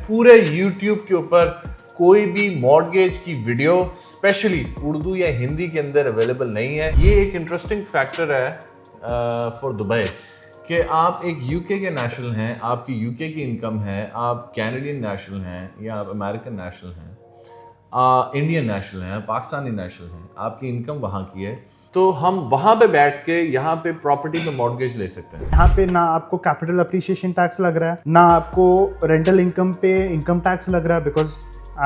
पूरे YouTube के ऊपर कोई भी मॉर्गेज की वीडियो स्पेशली उर्दू या हिंदी के अंदर अवेलेबल नहीं है। ये एक इंटरेस्टिंग फैक्टर है फॉर दुबई कि आप एक यूके के नेशनल हैं, आपकी यूके की इनकम है, आप कैनेडियन नेशनल हैं या आप अमेरिकन नेशनल हैं, इंडियन नेशनल हैं, पाकिस्तानी नेशनल हैं, आपकी इनकम वहाँ की है, तो हम वहाँ पे बैठ के यहाँ पे प्रॉपर्टी पे मॉर्गेज ले सकते हैं। यहाँ पे ना आपको कैपिटल अप्रिसिएशन टैक्स लग रहा है, ना आपको रेंटल इनकम पे इनकम टैक्स लग रहा है, because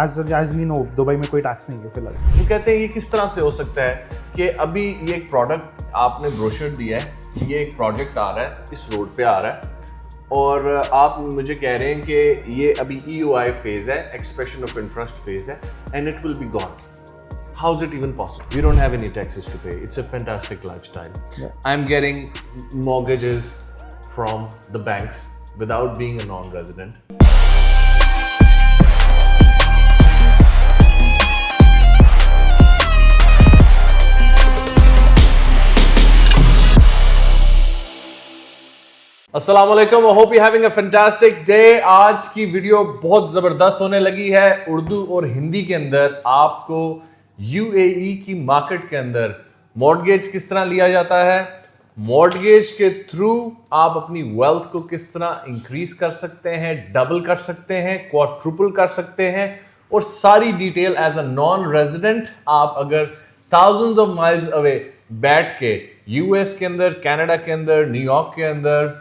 as we know Dubai में कोई टैक्स नहीं है फिलहाल। वो कहते हैं ये किस तरह से हो सकता है कि अभी ये एक प्रोडक्ट आपने ब्रोशर दिया है, ये एक प्रोजेक्ट आ रहा है, इस रोड पे आ रहा है और आप मुझे कह रहे हैं कि ये अभी EOI फेज है, एक्सप्रेशन ऑफ इंटरेस्ट फेज है, and it will be gone. How is it even possible? We don't have any taxes to pay. It's a fantastic lifestyle. Yeah. I'm getting mortgages from the banks without being a non-resident. अस्सलाम वालेकुम, I hope you're having a fantastic day. आज की video बहुत ज़बरदस्त होने लगी है। उर्दू और हिंदी के अंदर आपको UAE की मार्केट के अंदर मॉर्गेज किस तरह लिया जाता है, मॉर्गेज के थ्रू आप अपनी वेल्थ को किस तरह इंक्रीज कर सकते हैं, डबल कर सकते हैं, क्वाड्रुपल कर सकते हैं, और सारी detail as a non resident आप अगर थाउजेंड्स ऑफ माइल्स अवे बैठ के US के अंदर, कनाडा के अंदर, न्यूयॉर्क के अंदर,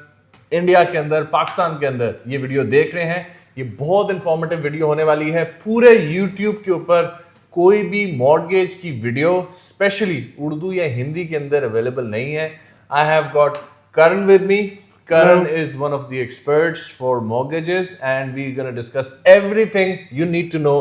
इंडिया के अंदर, पाकिस्तान के अंदर ये वीडियो देख रहे हैं, ये बहुत इंफॉर्मेटिव वीडियो होने वाली है। पूरे YouTube के ऊपर कोई भी मॉर्गेज की वीडियो स्पेशली उर्दू या हिंदी के अंदर अवेलेबल नहीं है। I have got Karan with me. Karan is one of the experts for mortgages and we're going to discuss everything you need to know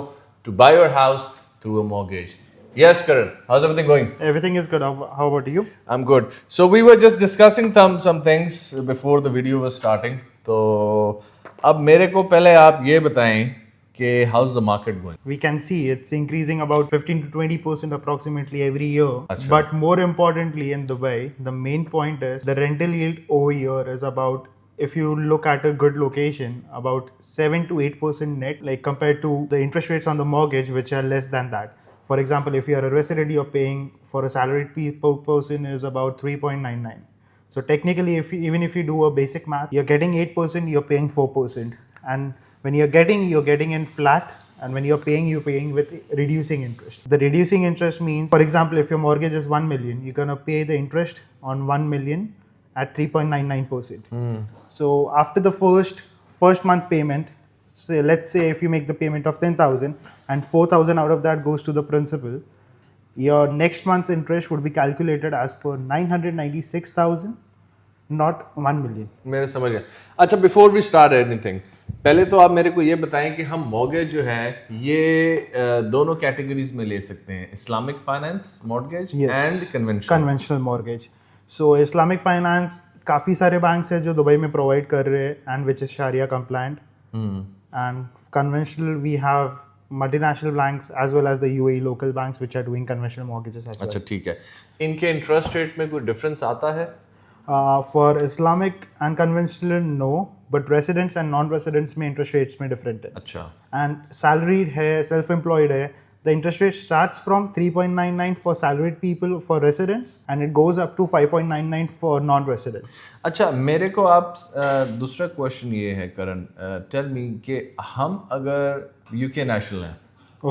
to buy your house through a mortgage. Yes, Karan, how's everything going? Everything is good. How about you? I'm good. So we were just discussing some things before the video was starting. तो अब मेरे को पहले आप ये बताएं कि how's the market going? We can see it's increasing about 15 to 20% approximately every year. Achha. But more importantly in Dubai, the main point is the rental yield over here is about, if you look at a good location, about 7 to 8% net, like compared to the interest rates on the mortgage, which are less than that. For example, if you are a resident, you're paying for a salaried person is about 3.99. So technically, even if you do a basic math, you're getting 8%, you're paying 4%. And when you're getting in flat, and when you're paying with reducing interest. The reducing interest means, for example, if your mortgage is 1 million, you're gonna pay the interest on 1 million at 3.99%. So after the first month payment, let's say if you make the payment of 10,000 and 4,000 out of that goes to the principal, your next month's interest would be calculated as per 996,000, not 1 million. मेरे समझ गया। अच्छा, before we start anything, पहले तो आप मेरे को ये बताएं कि हम मॉर्गेज जो है ये दोनों कैटेगरीज में ले सकते हैं, Islamic finance mortgage and conventional mortgage. So Islamic finance काफ़ी सारे बैंक्स हैं जो दुबई में प्रोवाइड कर रहे हैं and which is sharia compliant, and conventional we have multinational banks as well as the UAE local banks which are doing conventional mortgages as well. अच्छा, ठीक है। इनके इंटरेस्ट रेट में कोई डिफरेंस आता है? For Islamic and conventional, no, but residents and non-residents में interest rates में different है। अच्छा। And salaried है, self-employed है, the interest rate starts from 3.99 for salaried people for residents and it goes up to 5.99 for non-residents. अच्छा, मेरे को आप दूसरा क्वेश्चन ये है करण, टेल मी कि हम अगर UK नेशनल हैं,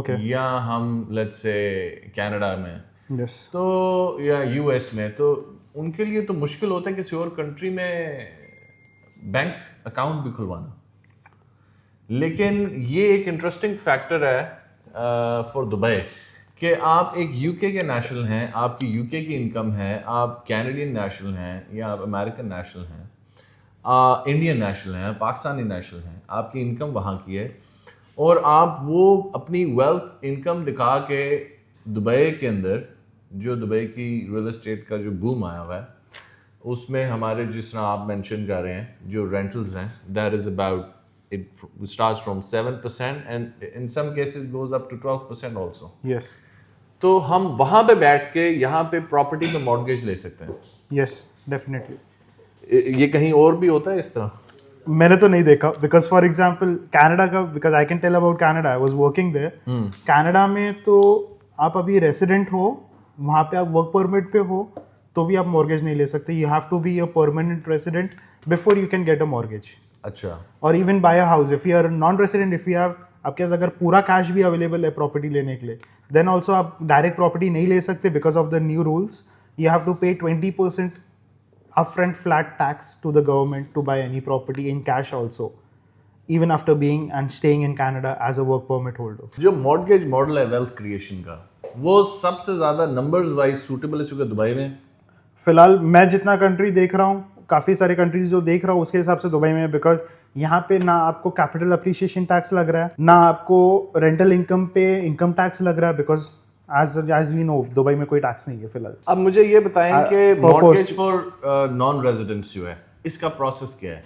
Okay. या हम लेट्स से कनाडा में, Yes. तो या US में, तो उनके लिए तो मुश्किल होता है किसी और कंट्री में बैंक अकाउंट भी खुलवाना। लेकिन ये एक इंटरेस्टिंग फैक्टर है फॉर दुबई कि आप एक यूके के नेशनल हैं, आपकी यूके की इनकम है, आप कैनेडियन नेशनल हैं या आप अमेरिकन नेशनल हैं, इंडियन नेशनल हैं, पाकिस्तानी नेशनल हैं, आपकी इनकम वहाँ की है, और आप वो अपनी वेल्थ इनकम दिखा के दुबई के अंदर, जो दुबई की रियल एस्टेट का जो बूम आया हुआ है उसमें हमारे जिस तरह आप मेंशन कर रहे हैं जो रेंटल्स हैं, that is about it starts from 7% and in some cases goes up to 12% also. Yes. तो हम वहाँ पे बैठ के यहाँ पे प्रॉपर्टी में मॉर्गेज ले सकते हैं। Yes, definitely. ये कहीं और भी होता है इस तरह? मैंने तो नहीं देखा बिकॉज फॉर एग्जाम्पल कनाडा का, because I can tell about Canada, I was working there. Canada में तो आप अभी रेसिडेंट हो, वहाँ पे आप वर्क परमिट पे हो तो भी आप मॉर्गेज नहीं ले सकते। You have to be a permanent resident before you can get a mortgage. अच्छा, और even buy a house if you are non resident, if you have, आपके पास अगर पूरा कैश भी अवेलेबल है प्रॉपर्टी लेने के लिए, देन ऑल्सो आप डायरेक्ट प्रॉपर्टी नहीं ले सकते because of the new rules. You have to pay 20% upfront flat tax to the government to buy any property in cash also, even after being and staying in Canada as a work permit holder. जो mortgage model है wealth creation का, वो सबसे ज्यादा numbers wise suitable है चूंकि Dubai में। फिलहाल मैं जितना कंट्री देख रहा हूँ, काफ़ी सारे कंट्रीज जो देख रहा हूँ उसके हिसाब से दुबई में, बिकॉज यहाँ पे ना आपको कैपिटल अप्रिसिएशन टैक्स लग रहा है, ना आपको रेंटल इनकम पे इनकम टैक्स लग रहा है, because as we know Dubai में कोई टैक्स नहीं है फिलहाल। अब मुझे ये बताएं कि for mortgage for non residents जो है, इसका प्रोसेस क्या है?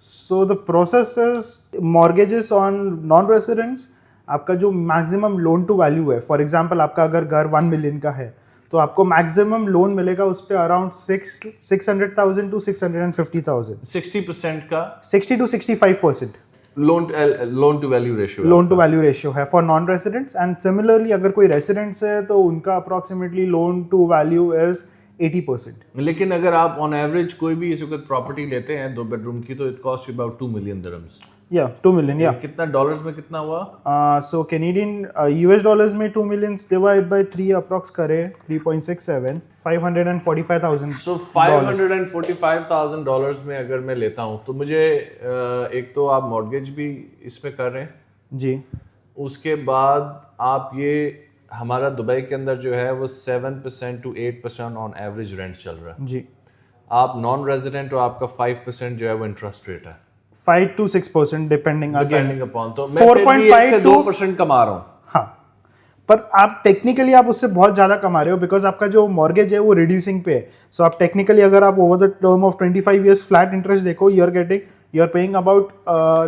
So the process is mortgages on non residents, आपका जो मैक्सिमम लोन टू वैल्यू है, फॉर एग्जांपल आपका अगर घर 1 मिलियन का है तो आपको मैक्सिमम लोन मिलेगा उस पर अराउंड 600,000 to 650,000, 60% का 60 to 65% loan to value ratio. Loan to value ratio है for non residents. And similarly अगर कोई रेसिडेंट्स है तो उनका approximately loan to value is 80%। लेकिन अगर आप ऑन एवरेज कोई भी इस वक्त प्रॉपर्टी लेते हैं 2 बेडरूम की, तो it cost about 2 million dirhams. या 2 मिलियन, या कितना डॉलर्स में कितना हुआ? सो कैनेडियन यूएस डॉलर्स में 2 मिलियन डिवाइड बाय 3 अप्रॉक्स करे 3.67, 545,000। सो 545,000 डॉलर्स में अगर मैं लेता हूँ तो मुझे एक तो आप मॉर्गेज भी इसमें कर रहे हैं जी, उसके बाद आप ये हमारा दुबई के अंदर जो है वो 7% to 8% ऑन एवरेज रेंट चल रहा है जी। आप नॉन रेजिडेंट हो, आपका 5% जो है वो इंटरेस्ट रेट है 5 to 6% डिपेंडिंग डिपेंडिंग अपॉन। तो मैं फिर भी 1 से 2% कमा रहा हूँ। हाँ, पर आप टेक्निकली आप उससे बहुत ज़्यादा कमा रहे हो बिकॉज आपका जो मॉर्गेज है वो रिड्यूसिंग पे है। सो आप टेक्निकली अगर आप over the term of 25 years flat interest देखो, you are paying about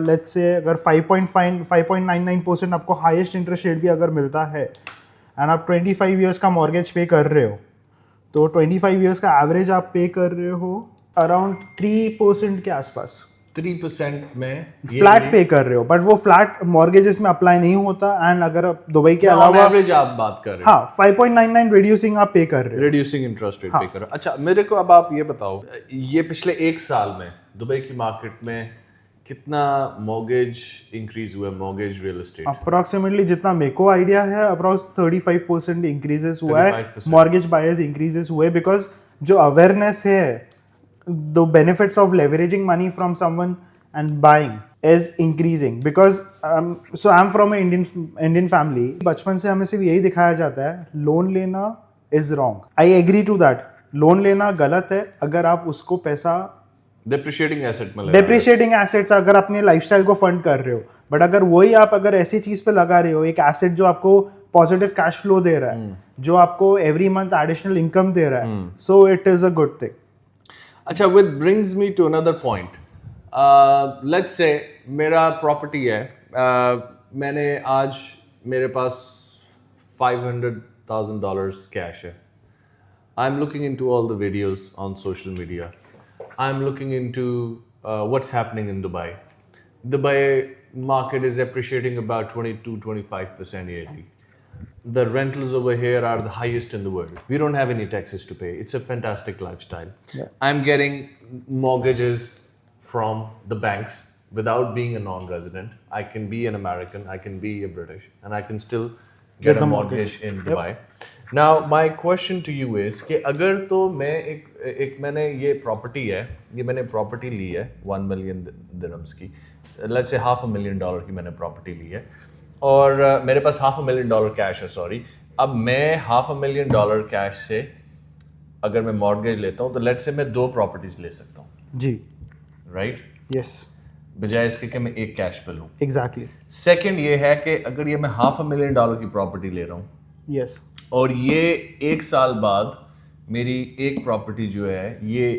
let's say अगर 5.99% आपको हाईएस्ट इंटरेस्ट रेट भी अगर मिलता है एंड आप 25 ईयर्स का मॉर्गेज पे कर रहे हो, तो 25 ईयर्स का एवरेज आप पे कर रहे हो अराउंड 3% के आसपास। 3% में फ्लैट पे कर रहे हो, बट वो फ्लैट मॉर्गेजेस में अप्लाई नहीं होता। एंड अगर आप दुबई के अलावा एवरेज आप बात कर रहे हो, हाँ 5.99 रिड्यूसिंग आप पे कर रहे हो, रिड्यूसिंग इंटरेस्ट रेट पे कर रहे हो। अच्छा, मेरे को अब आप ये बताओ, ये पिछले 1 साल में दुबई की मार्केट में कितना मॉर्गेज इंक्रीज हुआ है, मॉर्गेज रियल एस्टेट? अप्रोक्सीमेटली जितना मेरे को आइडिया है अप्रोक्स 35% इंक्रीजेस हुआ है, मॉर्गेज बायर्स इंक्रीजेस हुए बिकॉज जो अवेयरनेस है, the benefits of leveraging money from someone and buying is increasing because so I'm from an Indian family। बचपन से हमें सिर्फ यही दिखाया जाता है लोन लेना is wrong। I agree to that, loan लेना गलत है अगर आप उसको पैसा डेप्रिशिएटिंग एसेट में डेप्रिशिएटिंग एसेट्स अगर अपने लाइफस्टाइल को फंड कर रहे हो, बट अगर वही आप अगर ऐसी चीज पे लगा रहे हो, एक एसेट जो आपको पॉजिटिव कैश फ्लो दे रहा है, जो आपको एवरी मंथ एडिशनल इनकम दे रहा है, so it is a good thing. अच्छा, which brings me to another point. Let's say मेरा प्रॉपर्टी है, मैंने आज मेरे पास $500,000 कैश है। I'm looking into all the videos on social media. I'm looking into what's happening in Dubai. Dubai market is appreciating about 22-25% yearly. The rentals over here are the highest in the world. We don't have any taxes to pay. It's a fantastic lifestyle. Yeah. I'm getting mortgages from the banks without being a non-resident. I can be an American, I can be a British, and I can still get a mortgage in Dubai. Now, my question to you is कि अगर तो मैं एक मैंने ये property है, ये मैंने प्रॉपर्टी ली है 1 million dirhams की, let's say $500,000 की मैंने प्रॉपर्टी ली है, और मेरे पास $500,000 कैश है, सॉरी। अब मैं $500,000 कैश से अगर मैं मॉर्गेज लेता हूँ तो लेट से मैं 2 प्रॉपर्टीज ले सकता हूँ जी, राइट? यस, बजाय इसके कि मैं एक कैश पे लूँ। एग्जैक्टली। सेकंड ये है कि अगर ये मैं $500,000 की प्रॉपर्टी ले रहा हूँ, यस, और ये 1 साल बाद मेरी एक प्रॉपर्टी जो है ये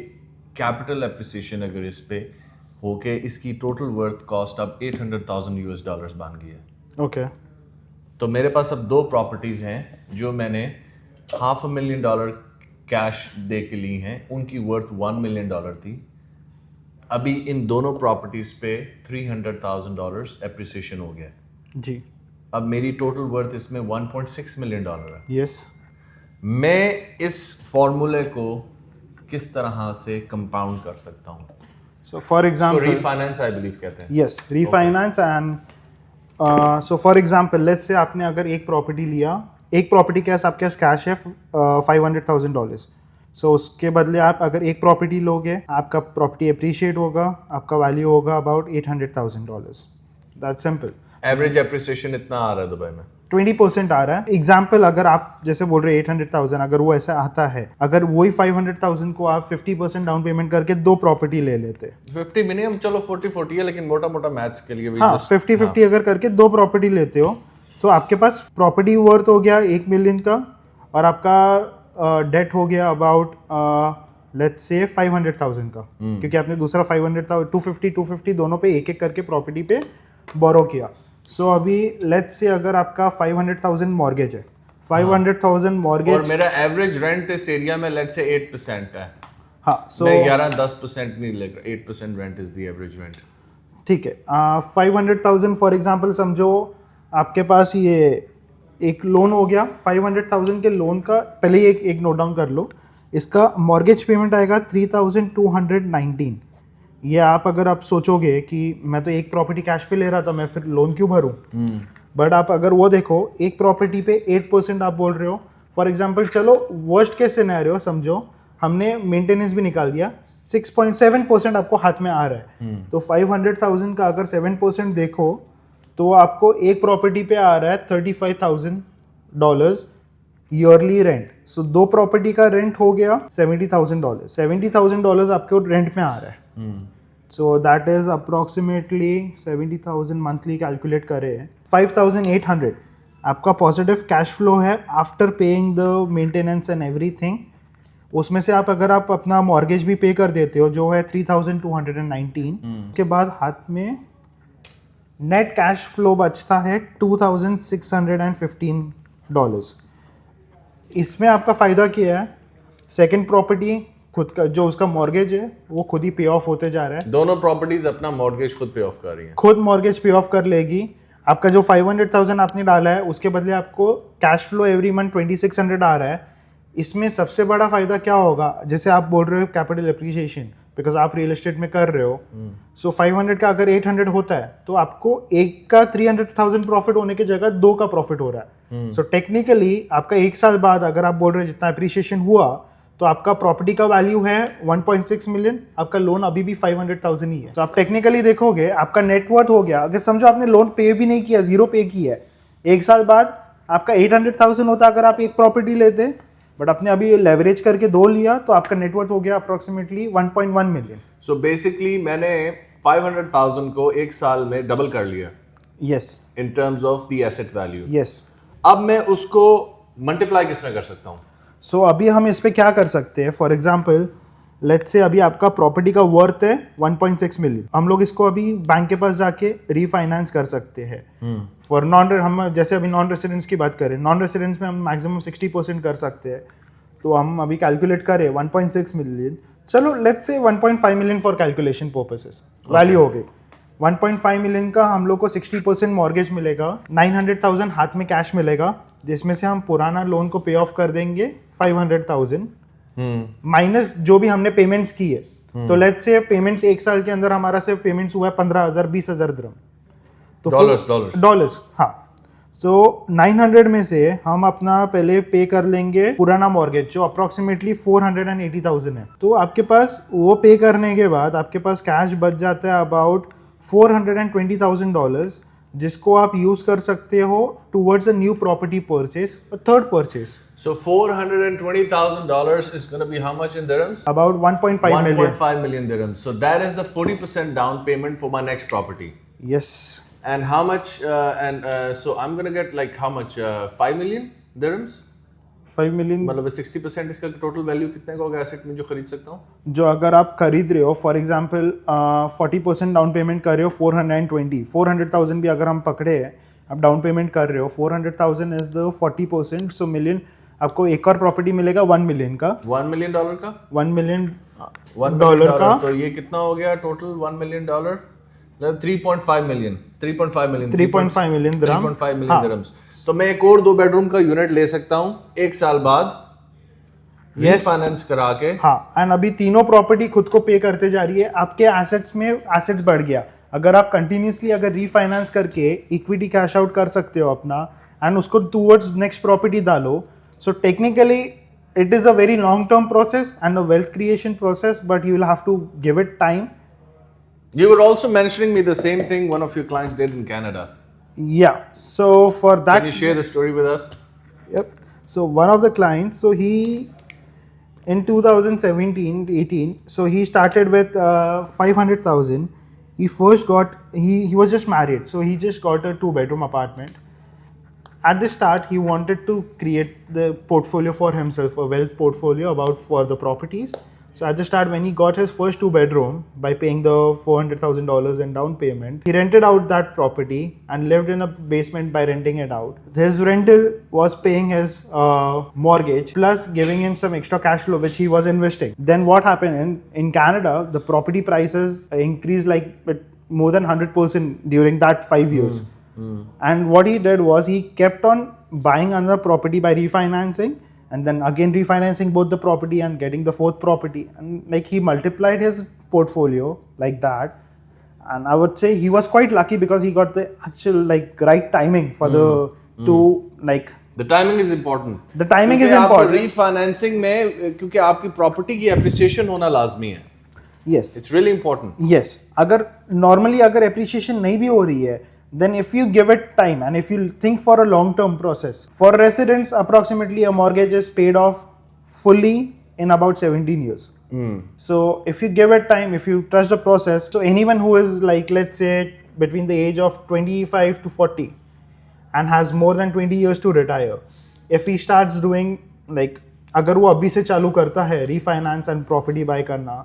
कैपिटल एप्रिसिएशन अगर इस पे होके इसकी टोटल वर्थ कॉस्ट अब $800,000 बन गई है, ओके, तो मेरे पास अब 2 प्रॉपर्टीज हैं जो मैंने $500,000 कैश दे के ली हैं, उनकी वर्थ $1 million थी। अभी इन दोनों प्रॉपर्टीज पे $300,000 एप्रिसिएशन हो गया है। जी अब मेरी टोटल वर्थ इसमें $1.6 मिलियन है। यस मैं इस फॉर्मूले को किस तरह से कंपाउंड कर सकता हूँ? So for example refinance I believe कहते हैं। Yes refinance and so for example let's say आपने अगर एक प्रॉपर्टी लिया, एक प्रॉपर्टी के आपके पास कैश है $500,000, सो उसके बदले आप अगर एक प्रॉपर्टी लोगे, आपका प्रॉपर्टी अप्रिशिएट होगा, आपका वैल्यू होगा about $800,000। That's simple. Average appreciation इतना आ रहा है दुबई में? 20% आ रहा है। एग्जाम्पल अगर आप जैसे बोल रहे हैं 800,000, अगर वो ऐसा आता है, अगर वही 500,000 को आप 50% डाउन पेमेंट करके 2 प्रॉपर्टी ले लेते, 50 मिनिमम, चलो 40-40 है, लेकिन मोटा मोटा मैथ्स के लिए हाँ 50-50 अगर करके 2 प्रॉपर्टी लेते हो तो आपके पास प्रॉपर्टी वर्थ हो गया 1 मिलियन का, और आपका डेट हो गया अबाउट लेट्स से 500,000 का, क्योंकि आपने दूसरा 500,000 250 दोनों पे एक एक करके प्रॉपर्टी पे बोरो किया। सो अभी लेट्स से अगर आपका 500,000 मॉर्गेज है, 500,000 मॉर्गेज, और मेरा एवरेज रेंट इस एरिया में लेट्स से 8% है। हाँ सो 11-10% नहीं लेगा, 8% rent is the average rent. ठीक है। 500,000 फॉर एग्जांपल समझो आपके पास ये एक लोन हो गया, 500,000 के लोन का पहले ही एक नोट डाउन कर लो, इसका मॉर्गेज पेमेंट आएगा 3,219। ये आप अगर आप सोचोगे कि मैं तो एक प्रॉपर्टी कैश पे ले रहा था, मैं फिर लोन क्यों भरूं, बट आप अगर वो देखो एक प्रॉपर्टी पे 8% आप बोल रहे हो, फॉर एग्जांपल चलो वर्स्ट केस सिनेरियो समझो, हमने मेंटेनेंस भी निकाल दिया, 6.7% आपको हाथ में आ रहा है, तो 500,000 का अगर 7% देखो तो आपको एक प्रॉपर्टी पे आ रहा है $35,000 ईयरली रेंट। सो 2 प्रॉपर्टी का रेंट हो गया $70,000, $70,000 आपको रेंट में आ रहा है। So that is approximately 70,000 monthly calculate करें, 5,800 आपका पॉजिटिव कैश फ्लो है after paying the maintenance and everything. उसमें से आप अगर आप अपना मॉर्गेज भी पे कर देते हो जो है 3,219, उसके बाद हाथ में नेट कैश फ्लो बचता है $2,615। इसमें आपका फ़ायदा क्या है, सेकंड प्रॉपर्टी खुद का जो उसका मॉर्गेज है वो खुद ही पे ऑफ होते जा रहा है, दोनों प्रॉपर्टीज अपना मॉर्गेज खुद पे ऑफ कर रही हैं, खुद मॉर्गेज पे ऑफ कर लेगी। आपका जो 500,000 आपने डाला है उसके बदले आपको कैश फ्लो एवरी मंथ 2,600 आ रहा है। इसमें सबसे बड़ा फ़ायदा क्या होगा, जैसे आप बोल रहे हो कैपिटल एप्रिसिएशन, बिकॉज आप रियल एस्टेट में कर रहे हो, सो 500 का अगर 800 होता है तो आपको एक का 300,000 प्रॉफिट होने की जगह 2 का प्रॉफिट हो रहा है। सो टेक्निकली आपका 1 साल बाद अगर आप बोल रहे हो जितना एप्रिसिएशन हुआ तो आपका प्रॉपर्टी का वैल्यू है 1.6 मिलियन, आपका लोन अभी भी 500,000 ही है। तो आप टेक्निकली देखोगे आपका नेटवर्थ हो गया, अगर समझो आपने लोन पे भी नहीं किया, 0 पे किया है, 1 साल बाद आपका 800,000 होता अगर आप एक प्रॉपर्टी लेते, बट आपने अभी लेवरेज करके 2 लिया तो आपका नेटवर्थ हो गया अप्रोक्सीमेटली 1.1 मिलियन। सो बेसिकली मैंने 500,000 को 1 साल में डबल कर लिया, yes in terms of the asset value. Yes. अब मैं उसको मल्टीप्लाई किस तरह कर सकता हूँ? सो अभी हम इस पे क्या कर सकते हैं, फॉर एग्जांपल लेट्स से अभी आपका प्रॉपर्टी का वर्थ है 1.6 मिलियन, हम लोग इसको अभी बैंक के पास जाके रीफाइनेंस कर सकते हैं फॉर हम जैसे अभी नॉन रेसिडेंट्स की बात करें, नॉन रेसिडेंट्स में हम मैक्सिमम 60% कर सकते हैं, तो हम अभी कैलकुलेट करें 1.6 मिलियन, चलो let's say 1.5 million for calculation purposes value हो गई। 1.5 मिलियन का हम लोग को 60% मॉर्गेज मिलेगा, 900,000 हाथ में कैश मिलेगा, जिसमें से हम पुराना लोन को पे ऑफ कर देंगे 500,000 माइनस जो भी हमने पेमेंट्स की है, तो लेट्स से पेमेंट्स 1 साल के अंदर हमारा सिर्फ पेमेंट्स हुआ है 15,000 20,000 दिरहम, तो डॉलर्स हाँ। सो 900 में से हम अपना पहले पे कर लेंगे पुराना मॉर्गेज जो अप्रोक्सीमेटली 480,000 है, तो आपके पास वो पे करने के बाद आपके पास कैश बच जाता है अबाउट $420,000, जिसको आप यूज कर सकते हो towards a new property purchase और third purchase. So $420,000 is going to be how much in dirhams? About 1.5 million. 1.5 million dirhams. So that is the 40% down payment for my next property. Yes. And how much? So I'm going to get like how much? 5 million dirhams? 5 million मतलब 60% इसका total value कितने का होगा asset में जो खरीद सकता हूँ? जो अगर आप खरीद रहे हो फॉर एग्जांपल 40% डाउन पेमेंट कर रहे हो 420 भी अगर हम पकड़े हैं, आप डाउन पेमेंट कर रहे हो 400,000 इज द 40%, सो मिलियन आपको एक और प्रॉपर्टी मिलेगा 1 मिलियन का, $1 मिलियन का 1 मिलियन $1 डॉलर million का। तो ये कितना हो गया टोटल? $1 million, मतलब 3.5 million 3.5 million 3.5 million dirham। 3.5 million हाँ। dirhams। तो मैं एक और 2 बेडरूम का यूनिट ले सकता हूँ 1 साल बाद रीफाइनेंस करा के। हाँ, एंड अभी तीनों प्रॉपर्टी खुद को पे करते जा रही है, आपके एसेट्स में एसेट्स बढ़ गया। अगर आप कंटिन्यूसली अगर रीफाइनेंस करके इक्विटी कैश आउट कर सकते हो अपना एंड उसको टूवर्ड्स नेक्स्ट प्रॉपर्टी डालो, so technically it is a very long term process and a wealth creation process, but you will have to give it time. You were also mentioning me the same thing one of your clients did in Canada. Yeah, so for that, Can you share the story with us? yep. So one of the clients, so he in 2017-18, so he started with 500,000. He first got he was just married, so he just got a 2-bedroom apartment. At the start, he wanted to create the portfolio for himself, a wealth portfolio about for the properties. So at the start, when he got his first 2-bedroom by paying the $400,000 in down payment, he rented out that property and lived in a basement by renting it out. His rental was paying his mortgage plus giving him some extra cash flow which he was investing. Then what happened in Canada, the property prices increased like more than 100% during that 5 years. And what he did was he kept on buying another property by refinancing and then again refinancing both the property and getting the fourth property, and like he multiplied his portfolio like that. And I would say he was quite lucky because he got the actual like right timing for the to like The timing is important. the timing is क्योंकि आपको important. Refinancing में क्योंकि आपकी property की appreciation होना लाजमी है। Yes, It's really important. yes. अगर normally अगर appreciation नहीं भी हो रही है, then if you give it time and if you think for a long term process, for residents approximately a mortgage is paid off fully in about 17 years. So if you give it time, if you trust the process, so anyone who is like let's say between the age of 25 to 40 and has more than 20 years to retire, if he starts doing like अगर वो अभी से चालू करता है refinance and property buy करना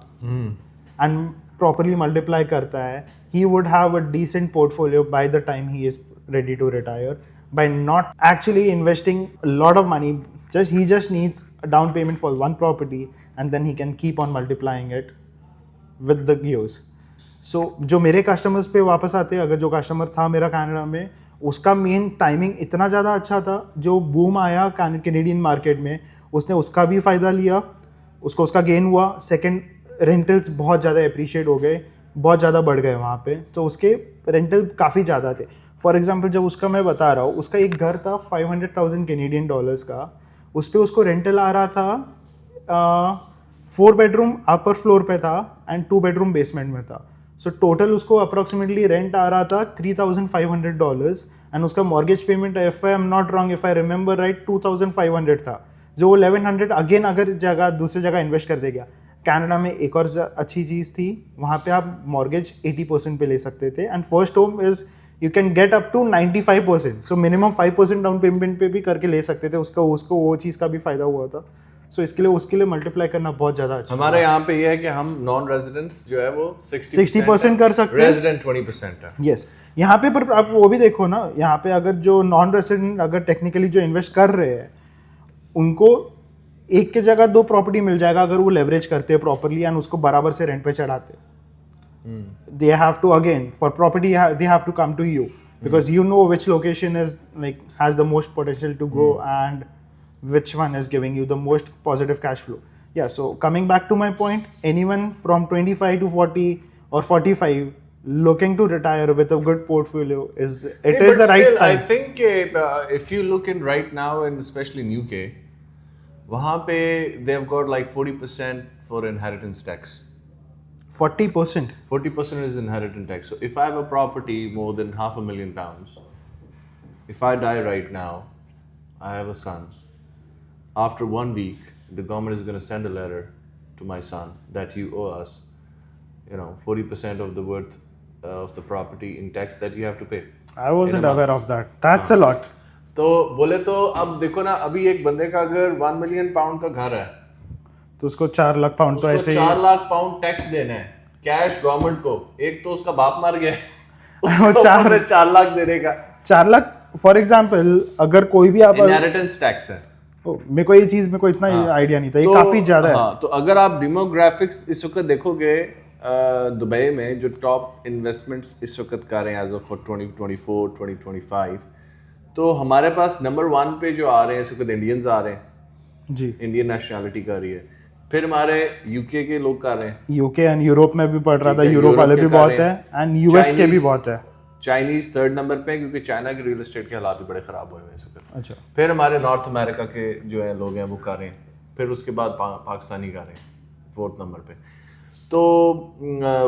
and properly multiply करता है, he would have a decent portfolio by the time he is ready to retire by not actually investing a lot of money. He just needs a down payment for one property and then he can keep on multiplying it with the years. So जो मेरे customers पे वापस आते हैं, अगर जो customer था मेरा कनाडा में, उसका मेन टाइमिंग इतना ज़्यादा अच्छा था, जो बूम आया कैनेडियन मार्केट में उसने उसका भी फ़ायदा लिया, उसको उसका गेन हुआ। सेकंड, रेंटल्स बहुत ज़्यादा अप्रिशिएट हो गए, बहुत ज़्यादा बढ़ गए वहाँ पे, तो उसके रेंटल काफ़ी ज़्यादा थे। फॉर एग्जांपल जब उसका मैं बता रहा हूँ, उसका एक घर था 500,000 कैनेडियन डॉलर्स का, उस पर उसको रेंटल आ रहा था 4 बेडरूम अपर फ्लोर पे था एंड 2 बेडरूम बेसमेंट में था। सो टोटल उसको अप्रॉक्सीमेटली रेंट आ रहा था $3,500 एंड उसका mortgage payment if I am not wrong, if I remember right, 2,500 था, जो वो 1,100 अगेन अगर दूसरी जगह इन्वेस्ट कर देगा। कनाडा में एक और अच्छी चीज़ थी, वहाँ पे आप मॉर्गेज 80% पे ले सकते थे and first home is you can get up to 95%, so minimum 5% down payment पे भी करके ले सकते थे। उसको वो चीज़ का भी फायदा हुआ था। सो इसके लिए उसके लिए मल्टीप्लाई करना बहुत ज़्यादा अच्छा। हमारे यहाँ पे ये है कि हम नॉन रेजिडेंट्स जो है वो 60% कर सकते हैं, रेजिडेंट 20% है। यस, यहाँ पे पर आप वो भी देखो ना, यहाँ पे अगर जो नॉन रेजिडेंट अगर टेक्निकली जो इन्वेस्ट कर रहे हैं, उनको एक के जगह 2 प्रॉपर्टी मिल जाएगा अगर वो लेवरेज करते हैं प्रॉपरली एंड उसको बराबर से रेंट पे चढ़ाते। They have to again for property they have to come to you because you know which location is like has the most potential to grow and which one is giving you the most positive cash flow. Yeah, so coming back to my point, anyone from 25 to 40 or 45 looking to retire with a good portfolio is the right time. I think if you look in right now and especially in UK, वहाँ पे they've got like 40% for inheritance tax. 40%? 40% is inheritance tax. So if I have a property more than £500,000, if I die right now, I have a son. After 1 week, the government is going to send a letter to my son that you owe us, 40% of the worth of the property in tax that you have to pay. I wasn't aware of that. That's a lot. तो बोले तो अब देखो ना, अभी एक बंदे का अगर £1 million का घर है, तो उसको 4 लाख पाउंड तो ऐसे ही 4 लाख पाउंड टैक्स देना है कैश गवर्नमेंट को। एक तो उसका बाप मार गया, वो 4 लाख देने का। 4 लाख फॉर एग्जाम्पल, अगर कोई भी आप इनहेरिटेंस टैक्स है। मेरे को इतना आइडिया नहीं था, ये काफी ज्यादा है। हाँ, तो अगर आप डेमोग्राफिक्स इस वक्त देखोगे दुबई में जो टॉप इन्वेस्टमेंट्स इस वक्त कर रहे हैं एज ऑफ फॉर 2024 2025, तो हमारे पास नंबर 1 पे जो आ रहे हैं इस वक्त इंडियंस आ रहे हैं, जी, इंडियन नेशनैलिटी कर रही है। फिर हमारे यूके के लोग कर रहे हैं, यूके एंड यूरोप में भी पढ़ रहा था, ठीक है, यूरोप वाले के भी कर बहुत रहे है हैं। एंड यूएस के भी Chinese- बहुत है। चाइनीज 3rd नंबर पे है क्योंकि चाइना के रियल एस्टेट के हालात भी बड़े खराब हुए हैं इस वक्त। अच्छा, फिर हमारे नॉर्थ अमेरिका के जो है लोग हैं वो कर रहे हैं, फिर उसके बाद पाकिस्तानी कर रहे हैं 4th नंबर पे। तो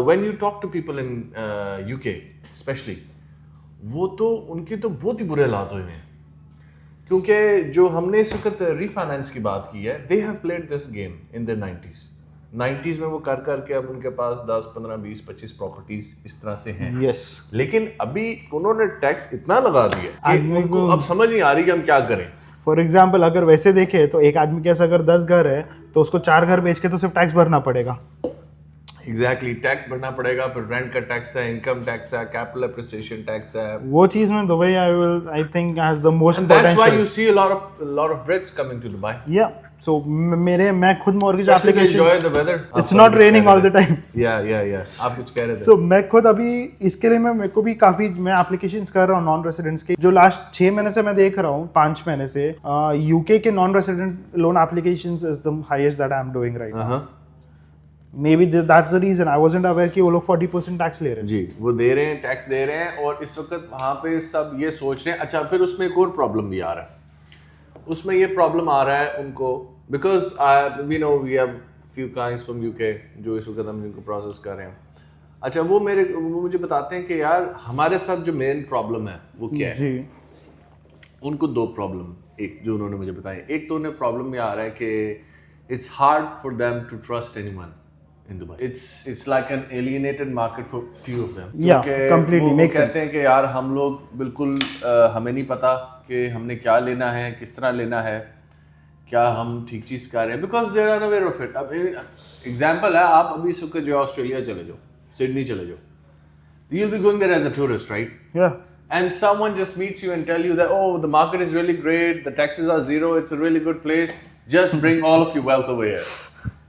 when you talk to people in UK specially, वो तो उनके तो बहुत ही बुरे हालात हुए हैं, क्योंकि जो हमने इस वक्त रीफाइनेंस की बात की है, they have played this game in the 90s में वो कर करके अब उनके पास 10 15 20 25 प्रॉपर्टीज इस तरह से हैं। यस, लेकिन अभी उन्होंने टैक्स इतना लगा दिया कि आदमी उनको को- अब समझ नहीं आ रही कि हम क्या करें। फॉर एग्जाम्पल अगर वैसे देखे तो एक आदमी के पास अगर 10 घर है तो उसको 4 घर बेच के तो सिर्फ टैक्स भरना पड़ेगा। एग्जैक्टली, टैक्स भरना पड़ेगा, फिर रेंट का टैक्स है, इनकम टैक्स है, कैपिटल एप्रिसिएशन टैक्स है। वो चीज में Dubai I think has the most And that's why you potential. see a lot of Brits coming to Dubai. या सो मैं खुद mortgage Especially they enjoy application, the weather. It's not raining all the time. Yeah. आप कुछ कह रहे थे? सो मैं खुद अभी इसके लिए मेरे को भी काफी मैं एप्लीकेशंस कर रहा हूँ नॉन रेसिडेंट्स के, जो लास्ट 6 महीने से मैं देख रहा हूँ, 5 महीने से यूके के non resident loan applications is the highest that I am doing right now. Maybe that's the reason I wasn't aware कि वो लोग 40% टैक्स ले रहे हैं। जी, वो दे रहे हैं, टैक्स दे रहे हैं, और इस वक्त वहाँ पे सब ये सोच रहे हैं। अच्छा, फिर उसमें एक और प्रॉब्लम भी आ रहा है, उसमें ये प्रॉब्लम आ रहा है उनको, because we know we have few clients from UK जो इस वक्त हम जिनको प्रोसेस कर रहे हैं। अच्छा, वो मुझे बताते हैं कि यार हमारे साथ जो मेन प्रॉब्लम है वो क्या है। जी, उनको 2 प्रॉब्लम, एक जो उन्होंने मुझे बताया, एक तो उन्हें प्रॉब्लम ये आ रहा है कि it's hard for them to trust anyone in Dubai. It's like an alienated market for few of them. Yeah, completely makes कहते sense. हैं कि यार हम लोग बिल्कुल हमें नहीं पता कि हमने क्या लेना है, किस तरह लेना है, क्या हम ठीक चीज़ कर रहे हैं, because there are aware of it. अब एग्जाम्पल है, आप अभी इस वक्त जो ऑस्ट्रेलिया चले जाओ, सिडनी चले जाओ, you will be going there as a tourist, right? या And someone just meets you and tell you that, oh, the market is really great, the taxes are zero, it's a really good place, just bring all of your wealth over here.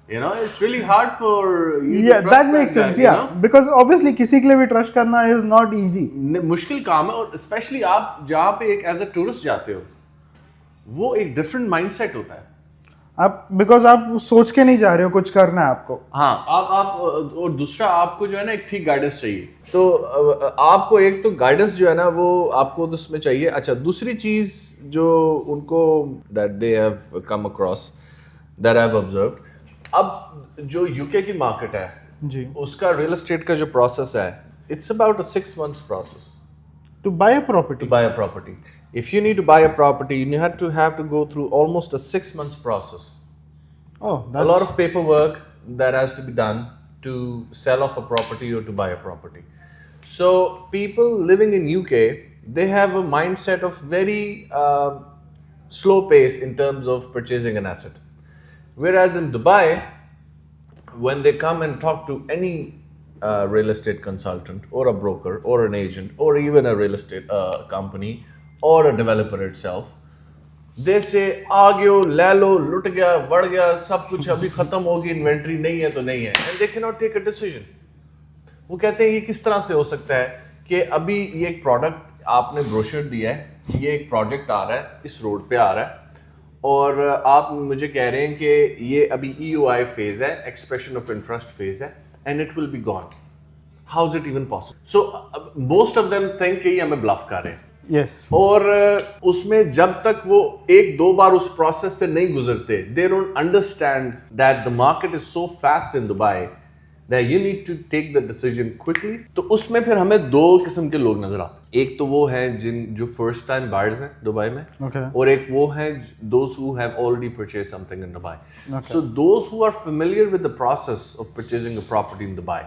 You know, it's really hard for you to trust that makes sense, you yeah, know? because obviously किसी के लिए भी trust करना is not easy. मुश्किल काम है, और specially आप जहाँ पे एक एज अ टूरिस्ट जाते हो, वो एक डिफरेंट माइंडसेट होता है। आप बिकॉज आप सोच के नहीं जा रहे हो कुछ करना है आपको। हाँ, आप और दूसरा आपको जो है ना एक ठीक गाइडेंस चाहिए। तो आपको एक तो गाइडेंस जो है ना वो आपको तो उसमें चाहिए। अच्छा, दूसरी चीज जो उनको that they have come across that I have observed, अब जो यूके की मार्केट है जी, उसका रियल एस्टेट का जो प्रोसेस है, it's about a 6 months process to buy a property. to buy a property. If you need to buy a property, you have to go through almost a 6 months process. Oh, A that's lot of paperwork that has to be done to sell off a property or to buy a property. So people living in UK, they have a mindset of very slow pace in terms of purchasing an asset. Whereas in Dubai, when they come and talk to any real estate consultant or a broker or an agent or even a real estate company or a developer itself, they say आ गयो, ले लो, लुट गया, बढ़ गया, सब कुछ अभी खत्म होगी, इन्वेंट्री नहीं है तो नहीं है, and they cannot take a decision. वो कहते हैं ये किस तरह से हो सकता है कि अभी ये एक प्रोडक्ट आपने ब्रोशर दिया है, ये एक प्रोजेक्ट आ रहा है, इस रोड पे आ रहा है, और आप मुझे कह रहे हैं कि ये अभी EOI फेज है, एक्सप्रेशन ऑफ इंटरेस्ट फेज है, and it will be gone. How is it even possible? So most of them think कि ये हमें ब्लफ कर रहे हैं. yes, और उसमें जब तक वो 1-2 बार उस प्रोसेस से नहीं गुजरते, they don't understand that the market is so fast in Dubai that you need to take the decision quickly. तो उसमें फिर हमें 2 किस्म के लोग नजर आते हैं. एक तो वो हैं जो फर्स्ट टाइम बायर्स हैं दुबई में, Okay. और एक वो हैं those who have already purchased something in Dubai. Okay. So those who are familiar with the process of purchasing a property in Dubai,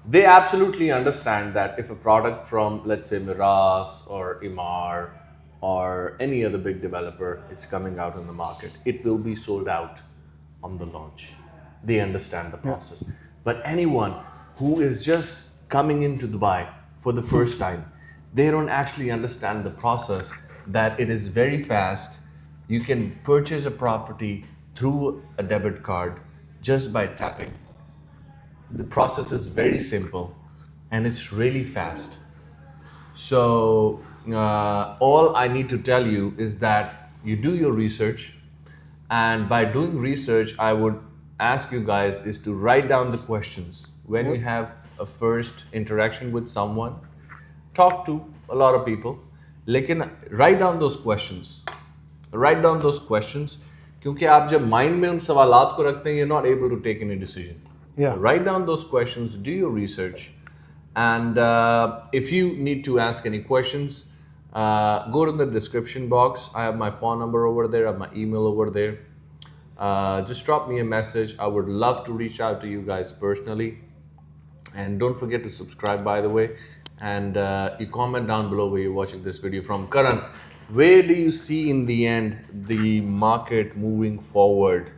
they absolutely understand that if a product from, let's say, Miras or Emaar or any other big developer is coming out in the market, it will be sold out on the launch. They understand the process. But anyone who is just coming into Dubai for the first time, they don't actually understand the process, that it is very fast. you can purchase a property through a debit card just by tapping. The process is very simple and it's really fast. So all I need to tell you is that you do your research, and by doing research, I would ask you guys is to write down the questions when you have a first interaction with someone. Talk to a lot of people, लेकिन write down those questions. Write down those questions, क्योंकि आप जब mind में उन सवालात को रखते हैं, you're not able to take any decision. Yeah. Write down those questions, do your research, and if you need to ask any questions, go to the description box. I have my phone number over there, I have my email over there. Just drop me a message. I would love to reach out to you guys personally. And don't forget to subscribe, by the way. And you comment down below where you're watching this video from. Karan, where do you see in the end the market moving forward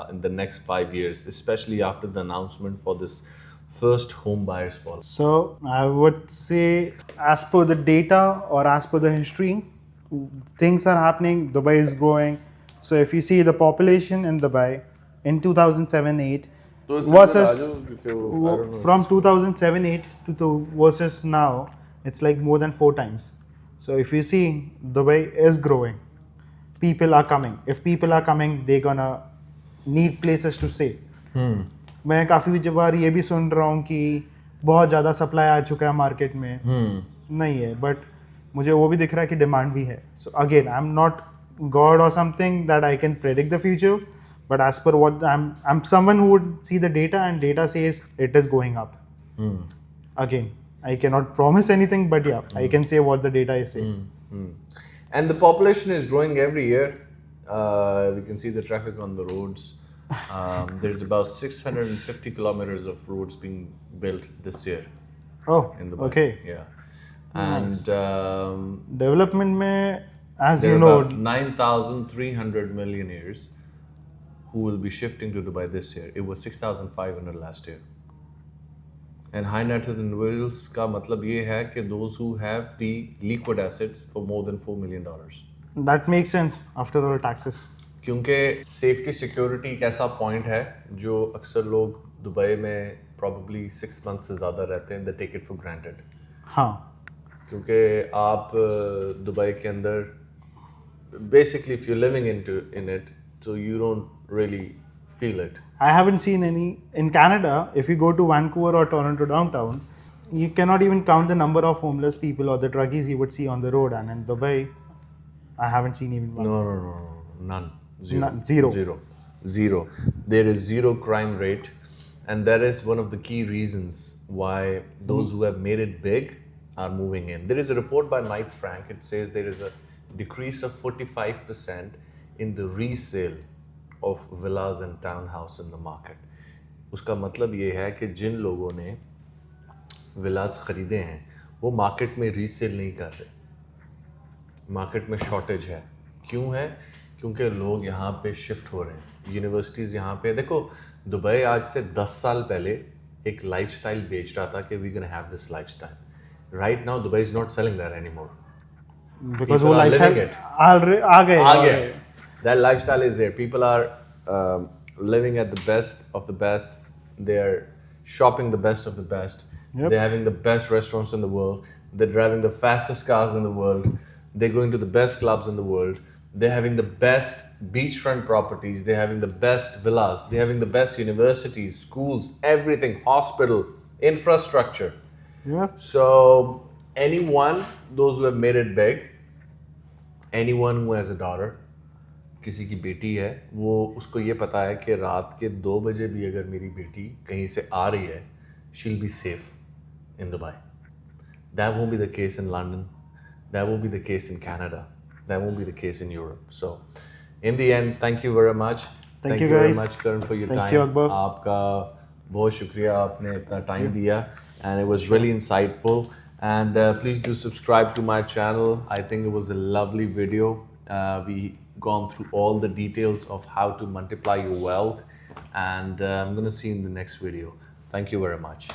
in the next 5 years, especially after the announcement for this first home buyers policy? So I would say, as per the data or as per the history, things are happening. Dubai is growing. So if you see the population in Dubai in 2007-8 versus from 2007-8 to versus now, it's like more than 4 times. So if you see, Dubai is growing. People are coming. If people are coming, they're gonna need places to stay. मैं काफ़ी बार ये भी सुन रहा हूँ कि बहुत ज़्यादा supply आ चुका है मार्केट में. नहीं है, बट मुझे वो भी दिख रहा है कि डिमांड भी है. So again, I am not God or something that I can predict the future, but as per what I'm someone who would see the data, and data says it is going up. Again, I cannot promise anything, but yeah, I can say what the data is saying. And the population is growing every year. We can see the traffic on the roads. There's about 650 kilometers of roads being built this year Oh, in Dubai. okay. Yeah. And Development में, as there you are know, about 9,300 millionaires who will be shifting to Dubai this year. It was 6,500 last year. And high net worth individuals का मतलब ये है कि those who have the liquid assets for more than $4 million. that makes sense after all taxes. क्योंकि safety security एक ऐसा point है जो अक्सर लोग दुबई में probably 6 months से ज़्यादा रहते हैं, they take it for granted. हाँ. क्योंकि आप दुबई के अंदर basically if you're living in it, so you don't really feel it. I haven't seen any in Canada. If you go to Vancouver or Toronto downtowns, you cannot even count the number of homeless people or the druggies you would see on the road. And in Dubai, I haven't seen even one. No, none. Zero. Zero. There is zero crime rate, and that is one of the key reasons why those who have made it big are moving in. There is a report by Knight Frank. It says there is a decrease of 45% in the resale of villas and townhouse in the market. उसका मतलब ये है कि जिन लोगों ने villas खरीदे हैं वो मार्केट में रीसेल नहीं कर रहे. मार्केट में शॉर्टेज है. क्यों है? क्योंकि लोग यहाँ पे शिफ्ट हो रहे हैं. यूनिवर्सिटीज़ यहाँ पे, देखो दुबई आज से 10 साल पहले एक लाइफस्टाइल बेच रहा था कि we can have this lifestyle. Right now Dubai is not selling that anymore. Because वो lifestyle आ गए. That lifestyle is there. People are living at the best of the best. They're shopping the best of the best. Yep. They're having the best restaurants in the world. They're driving the fastest cars in the world. They're going to the best clubs in the world. They're having the best beachfront properties. They're having the best villas. They're having the best universities, schools, everything, hospital, infrastructure. Yeah. So anyone, those who have made it big, anyone who has a daughter, किसी की बेटी है, वो उसको ये पता है कि रात के 2 बजे भी अगर मेरी बेटी कहीं से आ रही है, she'll be safe in Dubai. That won't be the case in London. That won't be the case in Canada. That won't be the case in Europe. So, in the end, thank you very much. Thank you very guys. much, Karan, for your Thank time. you, Akbar. आपका बहुत शुक्रिया, आपने इतना time दिया, and it was really insightful. And please do subscribe to my channel. I think it was a lovely video. We gone through all the details of how to multiply your wealth, and I'm gonna see you in the next video. Thank you very much.